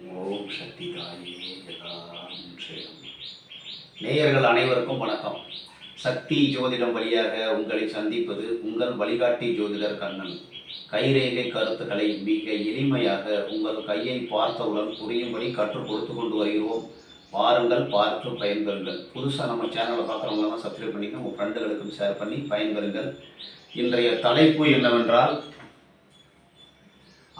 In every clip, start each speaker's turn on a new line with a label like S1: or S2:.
S1: ஓம் சக்தி தாயே ஜெகதாம் சேரம். நேயர்கள் அனைவருக்கும் வணக்கம். சக்தி ஜோதிடம் வழியாக உங்களை சந்திப்பது உங்கள் வழிகாட்டி ஜோதிடர் கண்ணன். கைரேகை கருத்துக்களை மிக எளிமையாக உங்கள் கையை பார்த்தவுடன் புரியும்படி கற்றுக் கொடுத்து கொண்டு வருகிறோம். பாருங்கள், பார்த்து பயன்பெறுங்கள். புதுசாக நம்ம சேனலை பார்க்குறவங்களாம் சப்ஸ்கிரைப் பண்ணிக்க, உங்கள் ஃப்ரெண்டுகளுக்கும் ஷேர் பண்ணி பயன்பெறுங்கள். இன்றைய தலைப்பு என்னவென்றால்,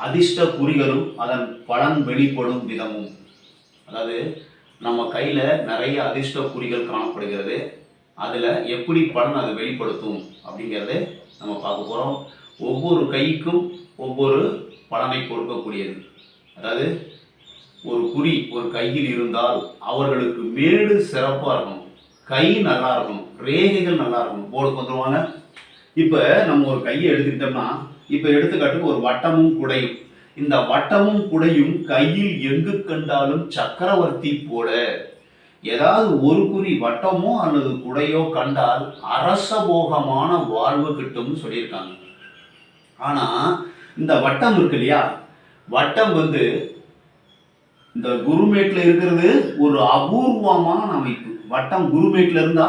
S1: அதிர்ஷ்ட குறிகளும் அதன் பலன் வெளிப்படும் விதமும். அதாவது நம்ம கையில் நிறைய அதிர்ஷ்ட குறிகள் காணப்படுகிறது, அதில் எப்படி பலன் அது வெளிப்படுத்தும் அப்படிங்கிறத நம்ம பார்க்க போகிறோம். ஒவ்வொரு கைக்கும் ஒவ்வொரு பலனை கொடுக்கக்கூடியது. அதாவது ஒரு குறி ஒரு கையில் இருந்தால் அவர்களுக்கு மேடு சிறப்பாக இருக்கணும், கை நல்லா இருக்கணும், ரேகைகள் நல்லா இருக்கணும். போர்டுக்கு வந்துடுவாங்க. இப்போ நம்ம ஒரு கையை எடுத்துக்கிட்டோம்னா, இப்போ எடுத்துக்காட்டுக்கு ஒரு வட்டமும் குடையும். இந்த வட்டமும் குடையும் கையில் எங்கு கண்டாலும் சக்கரவர்த்தி போல. ஏதாவது ஒரு குறி வட்டமோ அல்லது குடையோ கண்டால் அரசபோகமான வாழ்வு கிட்டும்னு சொல்லியிருக்காங்க. ஆனா இந்த வட்டம் இருக்கு இல்லையா, வட்டம் இந்த குருமேட்ல இருக்கிறது ஒரு அபூர்வமான அமைப்பு. வட்டம் குருமேட்ல இருந்தா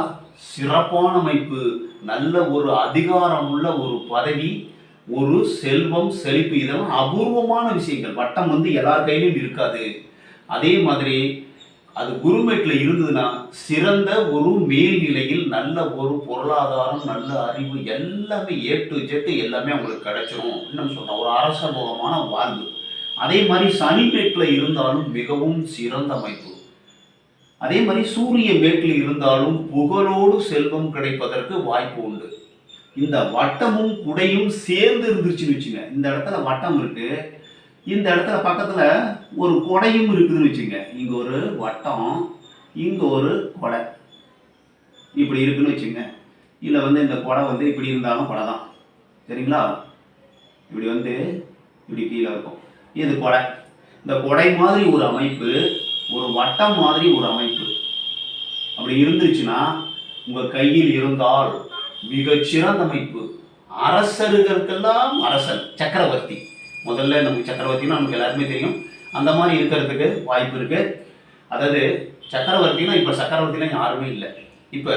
S1: சிறப்பான அமைப்பு, நல்ல ஒரு அதிகாரம் உள்ள ஒரு பதவி, ஒரு செல்வம், செழிப்பு, இதெல்லாம் அபூர்வமான விஷயங்கள். வட்டம் எல்லார் கையிலும் இருக்காது. அதே மாதிரி அது குருமேட்ல இருந்ததுன்னா சிறந்த ஒரு மேல்நிலையில் நல்ல ஒரு பொருளாதாரம், நல்ல அறிவு, எல்லாமே A to Z எல்லாமே அவங்களுக்கு கிடைச்சிடும் அப்படின்னு சொல்றோம். ஒரு அரசபோகமான வாழ்வு. அதே மாதிரி சனி மேட்ல இருந்தாலும் மிகவும் சிறந்த அமைப்பு. அதே மாதிரி சூரிய மேட்டில் இருந்தாலும் புகழோடு செல்வம் கிடைப்பதற்கு வாய்ப்பு உண்டு. இந்த வட்டமும் குடையும் சேர்ந்து இருந்துச்சுன்னு வச்சுங்க. இந்த இடத்துல வட்டம் இருக்கு, இந்த இடத்துல பக்கத்துல ஒரு கொடையும் இருக்குதுன்னு வச்சுங்க. இங்க ஒரு வட்டம், இங்க ஒரு கொடை இப்படி இருக்குன்னு வச்சுங்க. இல்ல இந்த கொடை இப்படி இருந்தாலும் கொடை தான், சரிங்களா? இப்படி இப்படி கீழே இருக்கும், இது கொடை. இந்த கொடை மாதிரி ஒரு அமைப்பு, ஒரு வட்டம் மாதிரி ஒரு அமைப்பு அப்படி இருந்துச்சுன்னா உங்க கையில் இருந்தால் மிகச்சிறந்த அமைப்பு. அரசர்களுக்கெல்லாம் அரசன், சக்கரவர்த்தி. முதல்ல நமக்கு சக்கரவர்த்தினா நமக்கு எல்லாருமே தெரியும், அந்த மாதிரி இருக்கிறதுக்கு வாய்ப்பு இருக்கு. அதாவது சக்கரவர்த்தினா இப்போ சக்கரவர்த்திலாம் யாருமே இல்லை. இப்போ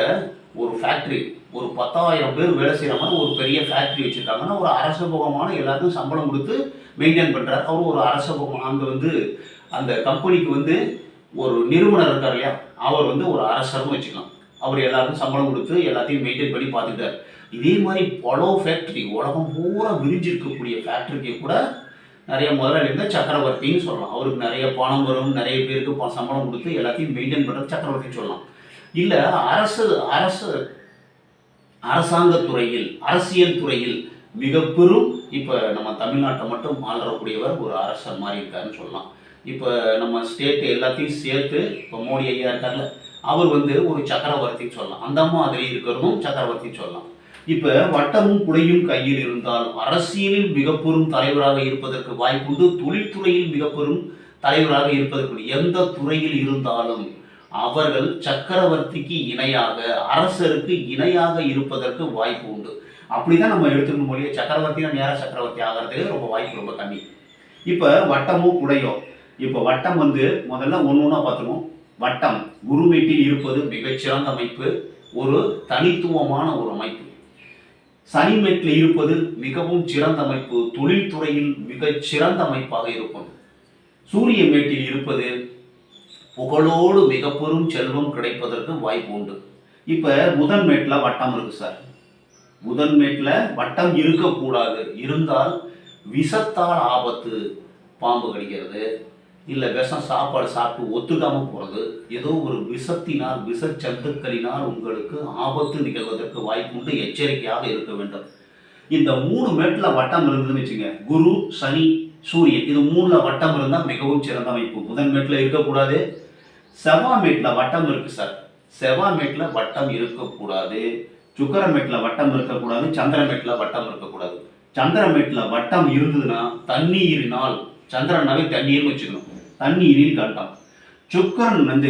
S1: ஒரு ஃபேக்ட்ரி, ஒரு 10,000 பேர் வேலை செய்கிற மாதிரி ஒரு பெரிய ஃபேக்ட்ரி வச்சுருக்காங்கன்னா ஒரு அரசபோகமான எல்லாருக்கும் சம்பளம் கொடுத்து மெயின்டைன் பண்ணுறாரு. அவர் ஒரு அரசபோகம். அங்கே அந்த கம்பெனிக்கு ஒரு நிறுவனர் இருக்கார் இல்லையா, அவர் ஒரு அரசர்னு வச்சுக்கலாம். அவர் எல்லாருக்கும் சம்பளம் கொடுத்து எல்லாத்தையும் மெயின்டைன் பண்ணி பார்த்துட்டார். இதே மாதிரி பல ஃபேக்ட்ரி, உலகம் பூரா விரிஞ்சிருக்கக்கூடிய ஃபேக்ட்ரிக்கு கூட நிறைய முதலாளி இருந்தால் சக்கரவர்த்தின்னு சொல்லலாம். அவருக்கு நிறைய பணம் வரும், நிறைய பேருக்கு சம்பளம் கொடுத்து எல்லாத்தையும் மெயின்டைன் பண்ணுறது சக்கரவர்த்தின்னு சொல்லலாம். இல்லை அரசாங்க துறையில், அரசியல் துறையில் மிக பெரும், இப்போ நம்ம தமிழ்நாட்டை மட்டும் ஆளக்கூடியவர் ஒரு அரசர் மாதிரி இருக்காருன்னு சொல்லலாம். இப்போ நம்ம ஸ்டேட் எல்லாத்தையும் சேர்த்து இப்போ மோடி ஐயா இருக்கார்ல, அவர் ஒரு சக்கரவர்த்தின்னு சொல்லலாம். அந்த மாதிரி இருக்கிறதும் சக்கரவர்த்தின்னு சொல்லலாம். இப்போ வட்டமும் குடையும் கையில் இருந்தால் அரசியலில் மிக பெரும் தலைவராக இருப்பதற்கு வாய்ப்புண்டு. தொழில்துறையில் மிக பெரும் தலைவராக இருப்பதற்கு, எந்த துறையில் இருந்தாலும் அவர்கள் சக்கரவர்த்திக்கு இணையாக, அரசருக்கு இணையாக இருப்பதற்கு வாய்ப்பு உண்டு. அப்படிதான் நம்ம எடுத்துக்கணும் மொழியை. சக்கரவர்த்தினா நேராக சக்கரவர்த்தி ஆகிறதுக்கு ரொம்ப வாய்ப்பு ரொம்ப கம்மி. இப்போ வட்டமும் குடையோ, இப்போ வட்டம் முதல்ல ஒன்று பார்த்துக்கணும். வட்டம் குருமேட்டில் இருப்பது மிகச்சிறந்த அமைப்பு, ஒரு தனித்துவமான ஒரு அமைப்பு. சனிமேட்டில் இருப்பது மிகவும் சிறந்த அமைப்பு, தொழில்துறையில் மிகச் சிறந்த அமைப்பாக இருக்கும். சூரிய மேட்டில் இருப்பது புகழோடு மிக பெரும் செல்வம் கிடைப்பதற்கு வாய்ப்பு உண்டு. இப்போ புதன் மேட்டில் வட்டம் இருக்கு சார். புதன் மேட்டில் வட்டம் இருக்கக்கூடாது, இருந்தால் விஷத்தால் ஆபத்து, பாம்பு கடிக்கிறது, இல்லை விஷம் சாப்பாடு சாப்பிட்டு ஒத்துக்காமல் போகிறது, ஏதோ ஒரு விஷத்தினால், விஷச்சத்துக்களினால் உங்களுக்கு ஆபத்து நிகழ்வதற்கு வாய்ப்பு உண்டு. எச்சரிக்கையாக இருக்க வேண்டும். இந்த 3 மேட்டில் வட்டம் இருந்ததுன்னு வச்சுங்க, குரு, சனி, சூரியன், இது 3ல் வட்டம் இருந்தால் மிகவும் சிறந்த அமைப்பு. புதன் மேட்டில் இருக்கக்கூடாது. செவ்வாய் மேட்டில் வட்டம் இருக்கு சார். செவ்வாய் மேட்டில் வட்டம் இருக்கக்கூடாது. சுக்கிர மேட்டில் வட்டம் இருக்கக்கூடாது. சந்திர மேட்டில் வட்டம் இருக்கக்கூடாது. சந்திர மேட்டில் வட்டம் இருந்ததுன்னா தண்ணீரினால், சந்திரனாவே தண்ணீர்னு வச்சுக்கணும், தண்ணீரில் கண்டம். சுக்கரன்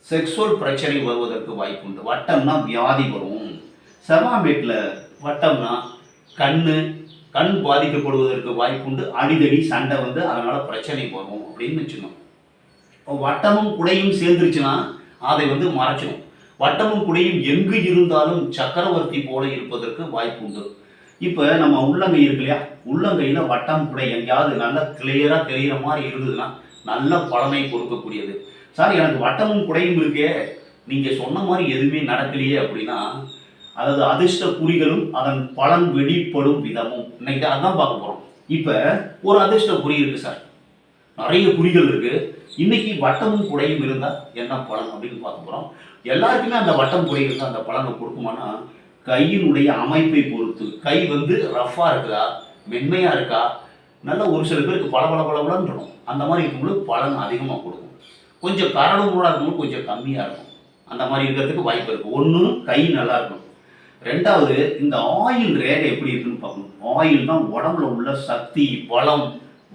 S1: செக்ஸுவல் பிரச்சனை வருவதற்கு வாய்ப்பு உண்டு. வட்டம்னா வியாதி வரும். செவ்வாய் மேட்டில் வட்டம்னா கண்ணு, கண் பாதிக்கப்படுவதற்கு வாய்ப்புண்டு. அடிதடி சண்டை வந்து அதனால பிரச்சனை வரும் அப்படின்னு வச்சுக்கணும். வட்டமும் குடையும் சேர்ந்துருச்சுன்னா அதை வந்து மறைச்சிடும். வட்டமும் குடையும் எங்கு இருந்தாலும் சக்கரவர்த்தி போல இருப்பதற்கு வாய்ப்பு உண்டு. இப்போ நம்ம உள்ளங்கை இருக்கு இல்லையா, உள்ளங்கையில் வட்டம் குடை எங்கேயாவது நல்லா கிளியராக தெரிகிற மாதிரி இருந்ததுன்னா நல்ல பலனை கொடுக்கக்கூடியது. சார் எனக்கு வட்டமும் குடையும் இருக்கே, நீங்கள் சொன்ன மாதிரி எதுவுமே நடக்கலையே அப்படின்னா, அதாவது அதிர்ஷ்ட குறிகளும் அதன் பலன் வெளிப்படும் விதமும் இன்னைக்கு அதான் பார்க்க போகிறோம். இப்போ ஒரு அதிர்ஷ்ட குறி இருக்குது சார், நிறைய குறிகள் இருக்குது. இன்னைக்கு வட்டமும் குடையும் இருந்தால் என்ன பலன் அப்படின்னு பார்க்க போகிறோம். எல்லாருக்குமே அந்த வட்டம் குடை இருந்தால் அந்த பலனை கொடுக்குமானா, கையினுடைய அமைப்பை பொறுத்து. கை வந்து ரஃப்பாக இருக்குதா, மென்மையாக இருக்கா, நல்லா ஒரு சில பேருக்கு பளபளன்னு இருக்கும். அந்த மாதிரி இருக்கும்போது பலன் அதிகமாக கொடுக்கும். கொஞ்சம் கரடு மூடாக இருக்கும்போது கொஞ்சம் கம்மியாக இருக்கும். அந்த மாதிரி இருக்கிறதுக்கு வாய்ப்பு இருக்குது. ஒன்று கை நல்லா இருக்கும். ரெண்டாவது இந்த ஆயில் ரேகை எப்படி இருக்குன்னு பார்க்கணும். ஆயில் தான் உடம்புல உள்ள சக்தி, பலம்,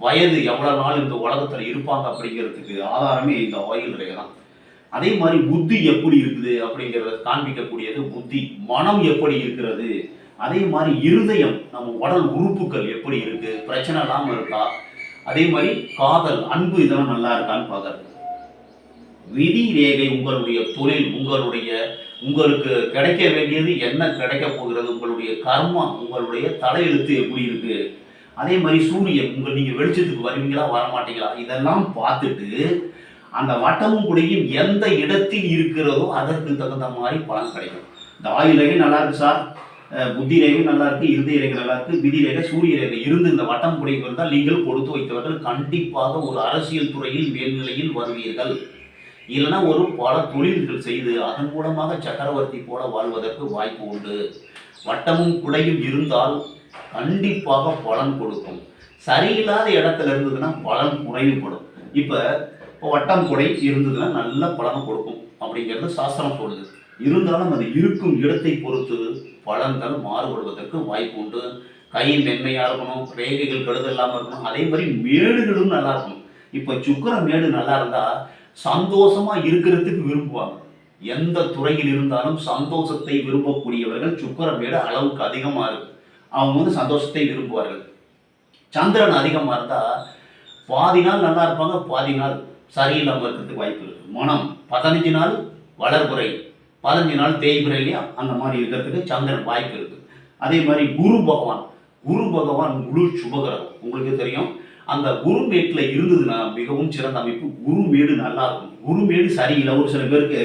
S1: வயது எவ்வளோ நாள் இந்த உலகத்தில் இருப்பாங்க அப்படிங்கிறதுக்கு ஆதாரமே இந்த ஆயில் ரேகை தான். அதே மாதிரி புத்தி எப்படி இருக்குது அப்படிங்கிறத காண்பிக்கக்கூடியது புத்தி. மனம் எப்படி இருக்கிறது, அதே மாதிரி இருதயம், நம்ம உடல் உறுப்புகள் எப்படி இருக்கு, பிரச்சனை இல்லாமல் இருக்கா, அதே மாதிரி காதல், அன்பு இதெல்லாம் நல்லா இருக்கான்னு பார்க்கறது. விதி ரேகை உங்களுடைய தொழில், உங்களுக்கு கிடைக்க வேண்டியது என்ன கிடைக்க போகிறது, உங்களுடைய கர்மா, உங்களுடைய தலையெழுத்து எப்படி இருக்கு, அதே மாதிரி சூரியன் நீங்கள் வெளிச்சத்துக்கு வருவீங்களா வரமாட்டீங்களா, இதெல்லாம் பார்த்துட்டு அந்த வட்டமும் குடையும் எந்த இடத்தில் இருக்கிறதோ அதற்கு தகுந்த மாதிரி பலன் கிடைக்கும். இந்த ஆயுள் ரேகை நல்லா இருக்கு சார், புத்தி ரேகை நல்லா இருக்கு, இருதய ரேகை நல்லா இருக்கு, விதி ரேகை, சூரிய ரேகை இருந்து இந்த வட்டம் குடை இருந்தால் நீங்கள் கொடுத்து வைத்தவர்கள் கண்டிப்பாக ஒரு அரசியல் துறையில் மேல்நிலையில் வருவீர்கள். இல்லைன்னா ஒரு பல தொழில்கள் செய்து அதன் மூலமாக சக்கரவர்த்தி போல வாழ்வதற்கு வாய்ப்பு உண்டு. வட்டமும் குடையும் இருந்தால் கண்டிப்பாக பலன் கொடுக்கும். சரியில்லாத இடத்துல இருந்ததுன்னா பலன் குறைவுபடும். இப்போ வட்டம் குடை இருந்ததுன்னா நல்ல பலனை கொடுக்கும் அப்படிங்கிறது சாஸ்திரம் சொல்லுது. இருந்தாலும் அது இருக்கும் இடத்தை பொறுத்து பலன்கள் மாறுபடுவதற்கு வாய்ப்பு உண்டு. கை மென்மையாக இருக்கணும், ரேகைகள் கெடுதல் இல்லாமல் இருக்கணும், அதே மாதிரி மேடுகளும் நல்லா இருக்கணும். இப்போ சுக்கிர மேடு நல்லா இருந்தால் சந்தோஷமாக இருக்கிறதுக்கு விரும்புவாங்க. எந்த துறையில் இருந்தாலும் சந்தோஷத்தை விரும்பக்கூடியவர்கள் சுக்கிர மேடு அளவுக்கு அதிகமாக இருக்கு, அவங்க வந்து சந்தோஷத்தை விரும்புவார்கள். சந்திரன் அதிகமாக இருந்தால் பாதி நாள் நல்லா இருப்பாங்க, பாதி நாள் சரியில்லாமல் இருக்கிறதுக்கு வாய்ப்பு இருக்குது. மனம் 15 நாள் வளர்புறை, 15 நாள் தேய்புறை இல்லையா, அந்த மாதிரி இருக்கிறதுக்கு சந்திரன் வாய்ப்பு இருக்குது. அதே மாதிரி குரு பகவான் முழு சுபகிரகம். உங்களுக்கு தெரியும், அந்த குரு மேட்டில் இருந்ததுன்னா மிகவும் சிறந்த அமைப்பு. குரு மேடு நல்லா இருக்கும். குரு மேடு சரியில்லை, ஒரு சில பேருக்கு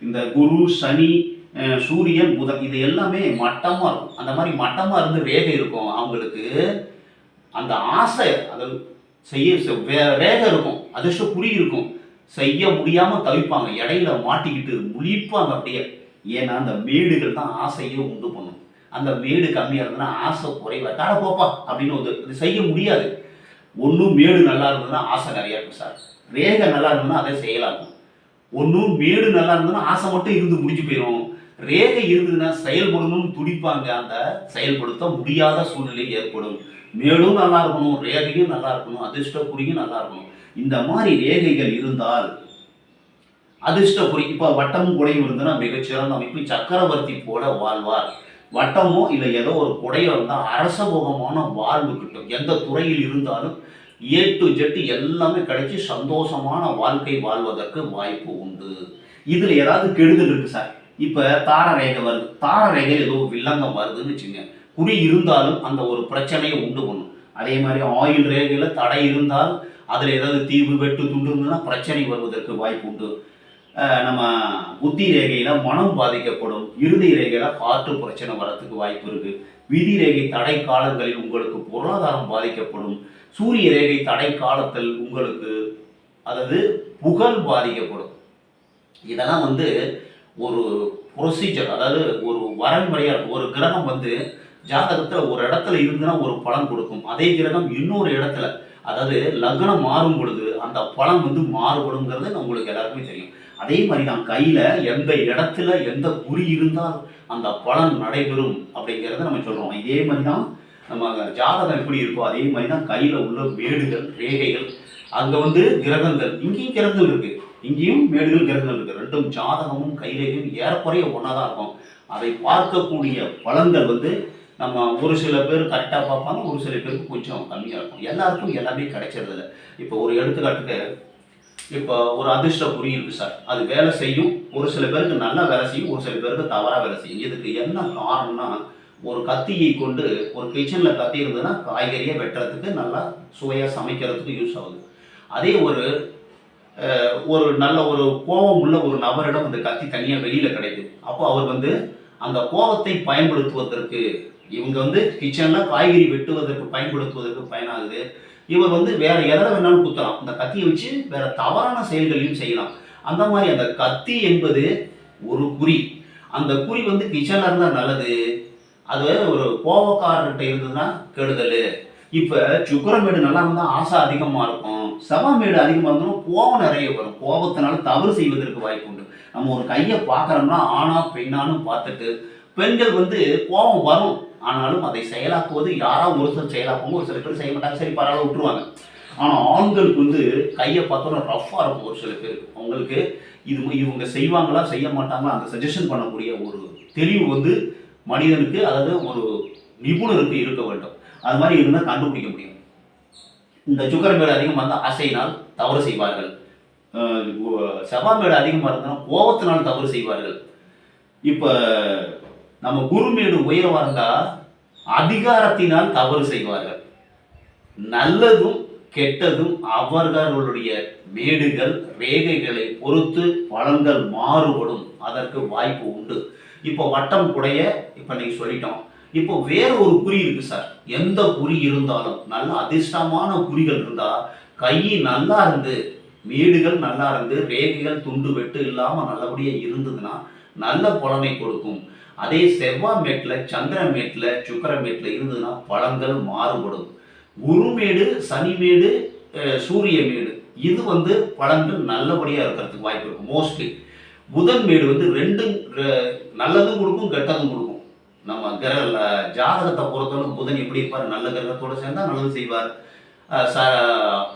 S1: இந்த குரு, சனி, சூரியன், புதன் இது எல்லாமே மட்டமாக இருக்கும். அந்த மாதிரி மட்டமாக இருந்து ரேகை இருக்கும், அவங்களுக்கு அந்த ஆசை அதை செய்ய ரேகை இருக்கும், அதிர்ஷ்ட குறி இருக்கும், செய்ய முடியாமல் தவிப்பாங்க, இடையில மாட்டிக்கிட்டு முழிப்பாங்க அப்படியே. ஏன்னா அந்த மேடுகள் தான் ஆசையை உண்டு பண்ணும். அந்த மேடு கம்மியாக இருந்ததுன்னா ஆசை குறைவா, தட போப்பா அப்படின்னு இது செய்ய முடியாது. ஒன்றும் மேடு நல்லா இருந்ததுன்னா ஆசை நிறையா இருக்கும் சார், ரேகை நல்லா இருந்ததுன்னா அதை செய்யலாம். ஒன்றும் மேடு நல்லா இருந்ததுன்னா ஆசை மட்டும் இருந்து முடிஞ்சு போயிடும். ரேகை இருந்ததுன்னா செயல்படணும்னு துடிப்பாங்க, அந்த செயல்படுத்த முடியாத சூழ்நிலை ஏற்படும். மேலும் நல்லா இருக்கணும், ரேகையும் நல்லா இருக்கணும், அதிர்ஷ்ட குறியும் நல்லா இருக்கணும். இந்த மாதிரி ரேகைகள் இருந்தால் அதிர்ஷ்ட குறி. இப்போ வட்டமும் குடையும் இருந்ததுன்னா மிகச்சிறந்த அமைப்பு, சக்கரவர்த்தி போல வாழ்வார். வட்டமோ இல்லை ஏதோ ஒரு குடையோ இருந்தால் அரசபோகமான வாழ்வு கிட்டும். எந்த துறையில் இருந்தாலும் A to Z எல்லாமே கிடைச்சி சந்தோஷமான வாழ்க்கை வாழ்வதற்கு வாய்ப்பு உண்டு. இதில் ஏதாவது கெடுதல் இருக்குது சார். இப்போ தார ரேகை வருது, தார ரேகை ஏதோ வில்லங்கம் வருதுன்னு வச்சுங்க, குறி இருந்தாலும் அந்த ஒரு பிரச்சனையை உண்டு பண்ணும். அதே மாதிரி ஆயில் ரேகையில் தடை இருந்தால் அதில் ஏதாவது தீவு, வெட்டு, துண்டு இருந்ததுன்னா பிரச்சனை வருவதற்கு வாய்ப்பு உண்டு. நம்ம புத்தி ரேகையில் மனம் பாதிக்கப்படும். இறுதி ரேகையில் காற்று பிரச்சனை வரத்துக்கு வாய்ப்பு இருக்குது. விதி ரேகை தடை காலங்களில் உங்களுக்கு பொருளாதாரம் பாதிக்கப்படும். சூரிய ரேகை தடை காலத்தில் உங்களுக்கு அதாவது புகழ் பாதிக்கப்படும். இதெல்லாம் வந்து ஒரு ப்ரொசீஜர், அதாவது ஒரு வரன்முறையாக இருக்கும். ஒரு கிரகம் வந்து ஜாதகத்தில் ஒரு இடத்துல இருந்துன்னா ஒரு பலன் கொடுக்கும். அதே கிரகம் இன்னொரு இடத்துல, அதாவது லக்னம் மாறும் பொழுது அந்த பலன் வந்து மாறுபடுங்கிறது உங்களுக்கு எல்லாருக்குமே தெரியும். அதே மாதிரி தான் கையில் எந்த இடத்துல எந்த குறி இருந்தால் அந்த பலன் நடைபெறும் அப்படிங்கிறத நம்ம சொல்கிறோம். இதே மாதிரி தான் நம்ம ஜாதகம் எப்படி இருக்கோ அதே மாதிரி தான் கையில் உள்ள மேடுகள், ரேகைகள், அங்கே வந்து கிரகங்கள், இங்கேயும் கிரகங்கள் இருக்குது, இங்கேயும் மேடுகள், கிரகங்கள் இருக்குது. ரெண்டும் ஜாதகமும் கைரேகையும் ஏறக்குறைய ஒன்றா தான் இருக்கும். அதை பார்க்கக்கூடிய பலன்கள் வந்து நம்ம ஒரு சில பேர் கரெக்டாக பார்ப்பாங்க, ஒரு சில பேருக்கு கொஞ்சம் கம்மியாக இருக்கும். எல்லாருக்கும் எல்லாமே கிடைக்கிறதில்ல. இப்போ ஒரு எடுத்துக்காட்டுக்கு, இப்போ ஒரு அதிர்ஷ்ட குறி இருக்கு சார். அது வேலை செய்யும். ஒரு சில பேருக்கு நல்லா வேலை செய்யும், ஒரு சில பேருக்கு தவறா வேலை செய்யும். இதுக்கு என்ன காரணம்னா, ஒரு கத்தியை கொண்டு ஒரு கிச்சன்ல கத்தி இருந்ததுன்னா, காய்கறிய வெட்டுறதுக்கு நல்லா சுவையா சமைக்கிறதுக்கு யூஸ் ஆகுது. அதே ஒரு ஒரு நல்ல ஒரு கோபம் உள்ள ஒரு நபரிடம் அந்த கத்தி தனியா வெளியில கிடைக்குது. அப்போ அவர் வந்து அந்த கோபத்தை பயன்படுத்துவதற்கு இவங்க வந்து கிச்சன்ல காய்கறி வெட்டுவதற்கு பயன்படுத்துவதற்கு பயனாகுது. இவர் வந்து வேற எதில வேணாலும் குத்தலாம். அந்த கத்திய வச்சு வேற தவறான செயல்களையும் செய்யலாம். அந்த மாரி அந்த கத்தி என்பது ஒரு குறி. அந்த குறி வந்து கிச்சன்ல இருந்தா நல்லது. அது ஒரு கோவக்காரர்கிட்ட இருந்ததுன்னா கெடுதலு. இப்ப சுக்கிரமேடு நல்லா இருந்தா ஆசை அதிகமா இருக்கும். செவ்வாமேடு அதிகமா இருந்ததுன்னா கோபம் நெறைய வரும். கோபத்தினால தவறு செய்வதற்கு வாய்ப்பு உண்டு. நம்ம ஒரு கைய பார்க்குறோம்னா ஆணா, பெண்ணான்னு பார்த்துட்டு, பெண்கள் வந்து கோபம் வரும். ஆனாலும் அதை செயலாக்குவது யாராவது ஒருத்தர் செயலாக்குவாங்க. ஒரு சில பேர் செய்ய மாட்டாங்க. சரி பரவால்ல விட்டுருவாங்க. ஆனா ஆண்களுக்கு வந்து கைய பார்த்தோன்னா ரஃப்பா இருக்கும் ஒரு சில பேருக்கு. அவங்களுக்கு இவங்க செய்வாங்களா, செய்ய மாட்டாங்களா அந்த சஜஷன் பண்ணக்கூடிய ஒரு தெளிவு வந்து மனிதனுக்கு, அதாவது ஒரு நிபுணருக்கு இருக்க வேண்டும். அது மாரி இருந்தா கண்டுபிடிக்க முடியும். இந்த சுக்கிரமேடு அதிகமா இருந்தா ஆசையினால் தவறு செய்வார்கள். அ செவ்வாமேடு அதிகமா இருந்ததுன்னா கோபத்தினால் தவறு செய்வார்கள். இப்ப நம்ம குருமேடு உயர்வா இருந்தா அதிகாரத்தினால் தவறு செய்வார்கள். நல்லதும் கெட்டதும் அவர்களுடைய மேடுகள், ரேகைகளை பொறுத்து பலன்கள் மாறுபடும். அதற்கு வாய்ப்பு உண்டு. இப்போ வட்டம் குடைய இப்ப நீங்க சொல்லிட்டோம். இப்போ வேற ஒரு குறி இருக்கு சார். எந்த குறி இருந்தாலும் நல்ல அதிர்ஷ்டமான குறிகள் இருந்தா, கை நல்லா இருந்து, மேடுகள் நல்லா இருந்து, ரேகைகள் துண்டு வெட்டு இல்லாம நல்லபடியா இருந்ததுன்னா, நல்ல பலனை கொடுக்கும். அதே செவ்வாய் மேட்ல, சந்திர மேட்ல, சுக்கிர மேட்ல இருந்ததுன்னா பலன்கள் மாறுபடும். குருமேடு, சனிமேடு, சூரிய மேடு இது வந்து பலன்கள் நல்லபடியா இருக்கிறதுக்கு வாய்ப்பு இருக்கும் மோஸ்ட்லி. புதன் மேடு வந்து 2 நல்லதும் கொடுக்கும், கெட்டதும் கொடுக்கும். நம்ம ஜாதகத்தை பொறுத்தவரை புதன் எப்படி இருப்பார்? நல்ல கிரகத்தோட சேர்ந்தா நல்லது செய்வார். அ ச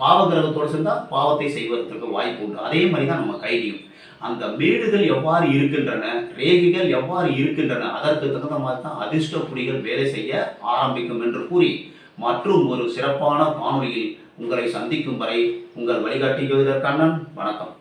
S1: பாவ கிரகத்தோட சேர்ந்தா பாவத்தை செய்வதற்கு வாய்ப்பு உண்டு. அதே மாரி தான் நம்ம கைதியும். அந்த மேடுகள் எவ்வாறு இருக்கின்றன, ரேகைகள் எவ்வாறு இருக்கின்றன, அதற்கு தகுந்த மாதிரி தான் அதிர்ஷ்ட புலிகள் வேலை செய்ய ஆரம்பிக்கும் என்று கூறி, மற்றும் ஒரு சிறப்பான காணொளியில் உங்களை சந்திக்கும் வரை உங்கள் வழிகாட்டி ஜோதிடர் கண்ணன். வணக்கம்.